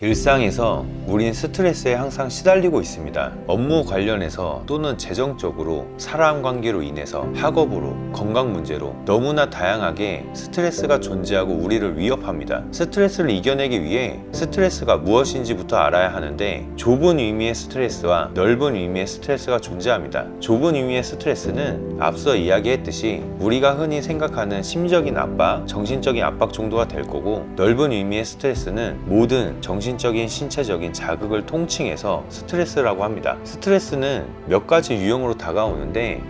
일상에서 우린 스트레스에 항상 시달리고 있습니다. 업무 관련해서 또는 재정적으로, 사람 관계로 인해서, 학업으로, 건강 문제로 너무나 다양하게 스트레스가 존재하고 우리를 위협합니다. 스트레스를 이겨내기 위해 스트레스가 무엇인지부터 알아야 하는데, 좁은 의미의 스트레스와 넓은 의미의 스트레스가 존재합니다. 좁은 의미의 스트레스는 앞서 이야기했듯이 우리가 흔히 생각하는 심적인 압박, 정신적인 압박 정도가 될 거고, 넓은 의미의 스트레스는 모든 정신적인, 신체적인 자극을 통칭해서 스트레스라고 합니다. 스트레스는 몇 가지 유형으로 다가오는데,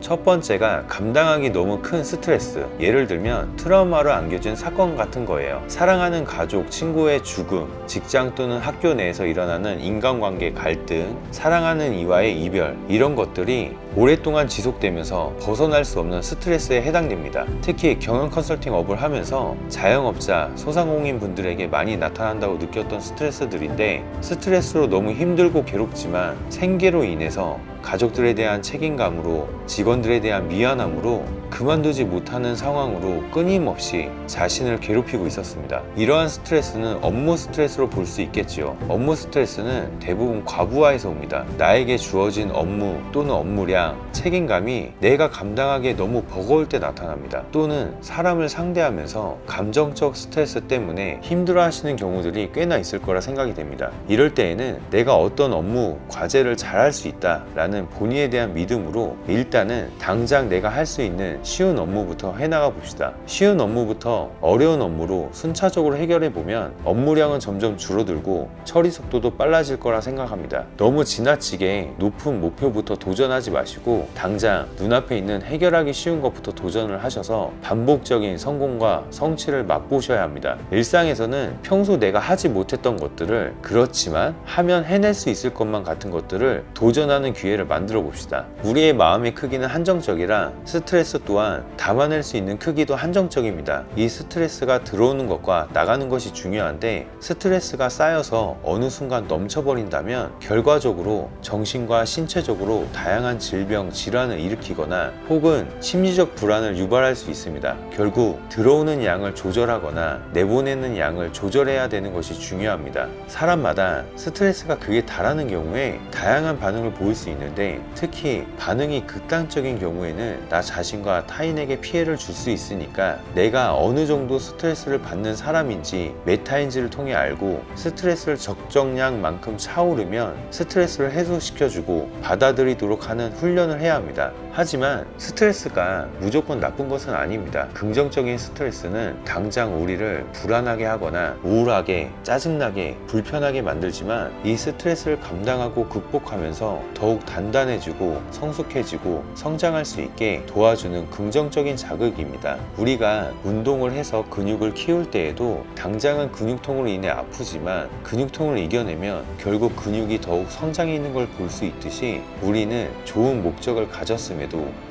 첫 번째가 감당하기 너무 큰 스트레스. 예를 들면 트라우마로 안겨진 사건 같은 거예요. 사랑하는 가족, 친구의 죽음, 직장 또는 학교 내에서 일어나는 인간관계 갈등, 사랑하는 이와의 이별, 이런 것들이 오랫동안 지속되면서 벗어날 수 없는 스트레스에 해당됩니다. 특히 경영 컨설팅 업을 하면서 자영업자, 소상공인 분들에게 많이 나타난다고 느꼈던 스트레스들인데, 스트레스로 너무 힘들고 괴롭지만 생계로 인해서 가족들에 대한 책임감으로, 직원들에 대한 미안함으로 그만두지 못하는 상황으로 끊임없이 자신을 괴롭히고 있었습니다. 이러한 스트레스는 업무 스트레스로 볼 수 있겠지요. 업무 스트레스는 대부분 과부하에서 옵니다. 나에게 주어진 업무 또는 업무량, 책임감이 내가 감당하기에 너무 버거울 때 나타납니다. 또는 사람을 상대하면서 감정적 스트레스 때문에 힘들어하시는 경우들이 꽤나 있을 거라 생각이 됩니다. 이럴 때에는 내가 어떤 업무, 과제를 잘할 수 있다라는 본인에 대한 믿음으로 일단은 당장 내가 할 수 있는 쉬운 업무부터 해나가 봅시다. 쉬운 업무부터 어려운 업무로 순차적으로 해결해 보면 업무량은 점점 줄어들고 처리 속도도 빨라질 거라 생각합니다. 너무 지나치게 높은 목표부터 도전하지 마시고 당장 눈앞에 있는 해결하기 쉬운 것부터 도전을 하셔서 반복적인 성공과 성취를 맛보셔야 합니다. 일상에서는 평소 내가 하지 못했던 것들을, 그렇지만 하면 해낼 수 있을 것만 같은 것들을 도전하는 기회를 만들어 봅시다. 우리의 마음의 크기는 한정적이라 스트레스 또한 담아낼 수 있는 크기도 한정적입니다. 이 스트레스가 들어오는 것과 나가는 것이 중요한데, 스트레스가 쌓여서 어느 순간 넘쳐버린다면 결과적으로 정신과 신체적으로 다양한 질병, 질환을 일으키거나 혹은 심리적 불안을 유발할 수 있습니다. 결국 들어오는 양을 조절하거나 내보내는 양을 조절해야 되는 것이 중요합니다. 사람마다 스트레스가 극에 달하는 경우에 다양한 반응을 보일 수 있는데, 특히 반응이 극단적인 경우에는 나 자신과 타인에게 피해를 줄 수 있으니까 내가 어느 정도 스트레스를 받는 사람인지 메타인지를 통해 알고 스트레스를 적정량만큼 차오르면 스트레스를 해소시켜주고 받아들이도록 하는 훈련을 해야 합니다. 하지만 스트레스가 무조건 나쁜 것은 아닙니다. 긍정적인 스트레스는 당장 우리를 불안하게 하거나 우울하게, 짜증나게, 불편하게 만들지만, 이 스트레스를 감당하고 극복하면서 더욱 단단해지고 성숙해지고 성장할 수 있게 도와주는 긍정적인 자극입니다. 우리가 운동을 해서 근육을 키울 때에도 당장은 근육통으로 인해 아프지만 근육통을 이겨내면 결국 근육이 더욱 성장해 있는 걸 볼 수 있듯이, 우리는 좋은 목적을 가졌음에도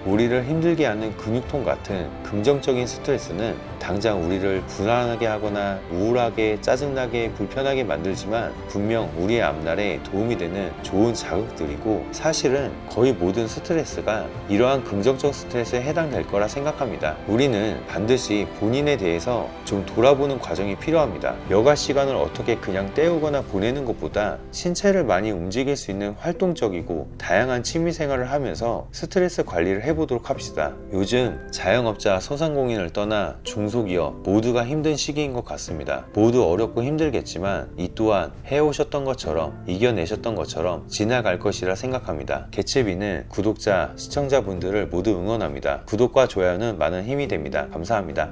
우리를 힘들게 하는 근육통 같은 긍정적인 스트레스는 당장 우리를 불안하게 하거나 우울하게, 짜증나게, 불편하게 만들지만 분명 우리의 앞날에 도움이 되는 좋은 자극들이고, 사실은 거의 모든 스트레스가 이러한 긍정적 스트레스에 해당될 거라 생각합니다. 우리는 반드시 본인에 대해서 좀 돌아보는 과정이 필요합니다. 여가 시간을 어떻게 그냥 때우거나 보내는 것보다 신체를 많이 움직일 수 있는 활동적이고 다양한 취미 생활을 하면서 스트레스 관리를 해보도록 합시다. 요즘 자영업자, 소상공인을 떠나 중소기업 모두가 힘든 시기인 것 같습니다. 모두 어렵고 힘들겠지만 이 또한 해오셨던 것처럼, 이겨내셨던 것처럼 지나갈 것이라 생각합니다. 개츠비는 구독자, 시청자분들을 모두 응원합니다. 구독과 좋아요는 많은 힘이 됩니다. 감사합니다.